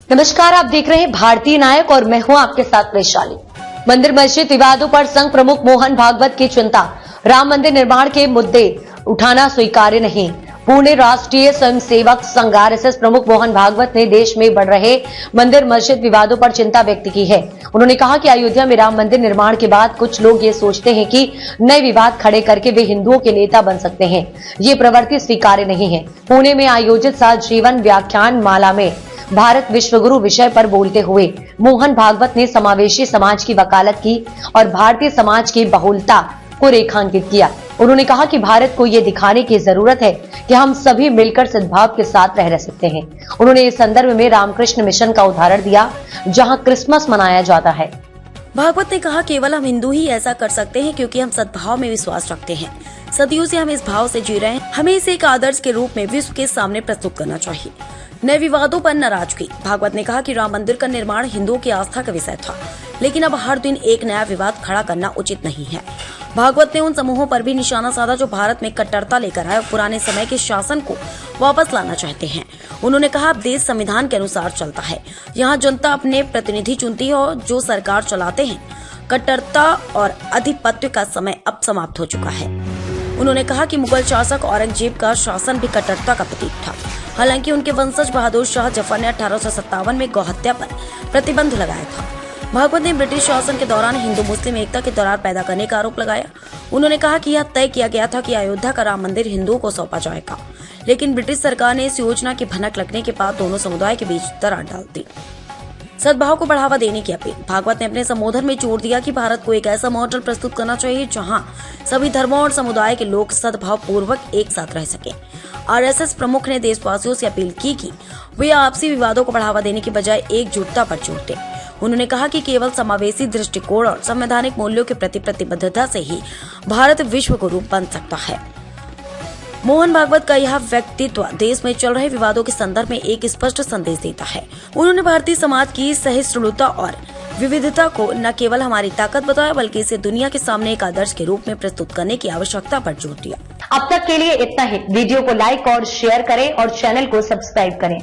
नमस्कार, आप देख रहे हैं भारतीय नायक और मैं हूं आपके साथ वैशाली। मंदिर मस्जिद विवादों पर संघ प्रमुख मोहन भागवत की चिंता। राम मंदिर निर्माण के मुद्दे उठाना स्वीकार्य नहीं। पुणे राष्ट्रीय स्वयंसेवक संघ आरएसएस प्रमुख मोहन भागवत ने देश में बढ़ रहे मंदिर मस्जिद विवादों पर चिंता व्यक्त की है। उन्होंने कहा कि अयोध्या में राम मंदिर निर्माण के बाद कुछ लोग ये सोचते हैं कि नए विवाद खड़े करके वे हिंदुओं के नेता बन सकते हैं। ये प्रवृत्ति स्वीकार्य नहीं है। पुणे में आयोजित सहजीवन व्याख्यान माला में भारत विश्वगुरु विषय पर बोलते हुए मोहन भागवत ने समावेशी समाज की वकालत की और भारतीय समाज की बहुलता को रेखांकित किया। उन्होंने कहा कि भारत को ये दिखाने की जरूरत है कि हम सभी मिलकर सद्भाव के साथ रह सकते हैं। उन्होंने इस संदर्भ में रामकृष्ण मिशन का उदाहरण दिया, जहां क्रिसमस मनाया जाता है। भागवत ने कहा, केवल हम हिंदू ही ऐसा कर सकते हैं क्योंकि हम सद्भाव में विश्वास रखते हैं। सदियों से हम इस भाव से जी रहे हैं। हमें इसे एक आदर्श के रूप में विश्व के सामने प्रस्तुत करना चाहिए। नए विवादों पर नाराजगी। भागवत ने कहा कि राम मंदिर का निर्माण हिंदुओं की आस्था का विषय था, लेकिन अब हर दिन एक नया विवाद खड़ा करना उचित नहीं है। भागवत ने उन समूहों पर भी निशाना साधा जो भारत में कट्टरता लेकर आए और पुराने समय के शासन को वापस लाना चाहते हैं। उन्होंने कहा, अब देश संविधान के अनुसार चलता है। यहाँ जनता अपने प्रतिनिधि चुनती है और जो सरकार चलाते हैं। कट्टरता और अधिपत्य का समय अब समाप्त हो चुका है। उन्होंने कहा कि मुगल शासक औरंगजेब का शासन भी कट्टरता का प्रतीक था। हालांकि उनके वंशज बहादुर शाह जफर ने 1857 में गौहत्या पर प्रतिबंध लगाया था। भागवत ने ब्रिटिश शासन के दौरान हिंदू मुस्लिम एकता के दरार पैदा करने का आरोप लगाया। उन्होंने कहा कि यह तय किया गया था कि अयोध्या का राम मंदिर हिंदुओं को सौंपा जाएगा, लेकिन ब्रिटिश सरकार ने इस योजना की भनक लगने के बाद दोनों समुदाय के बीच दरार डाल दी। सद्भाव को बढ़ावा देने की अपील। भागवत ने अपने संबोधन में जोर दिया कि भारत को एक ऐसा मॉडल प्रस्तुत करना चाहिए जहां सभी धर्मों और समुदाय के लोग सद्भाव पूर्वक एक साथ रह सकें। आरएसएस प्रमुख ने देशवासियों से अपील की कि वे आपसी विवादों को बढ़ावा देने की बजाय एकजुटता पर जोर दें। उन्होंने कहा कि केवल समावेशी दृष्टिकोण और संवैधानिक मूल्यों के प्रति प्रतिबद्धता से ही भारत विश्व गुरु बन सकता है। मोहन भागवत का यह व्यक्तित्व देश में चल रहे विवादों के संदर्भ में एक स्पष्ट संदेश देता है। उन्होंने भारतीय समाज की सहिष्णुता और विविधता को न केवल हमारी ताकत बताया, बल्कि इसे दुनिया के सामने एक आदर्श के रूप में प्रस्तुत करने की आवश्यकता पर जोर दिया। अब तक के लिए इतना ही। वीडियो को लाइक और शेयर करें और चैनल को सब्सक्राइब करें।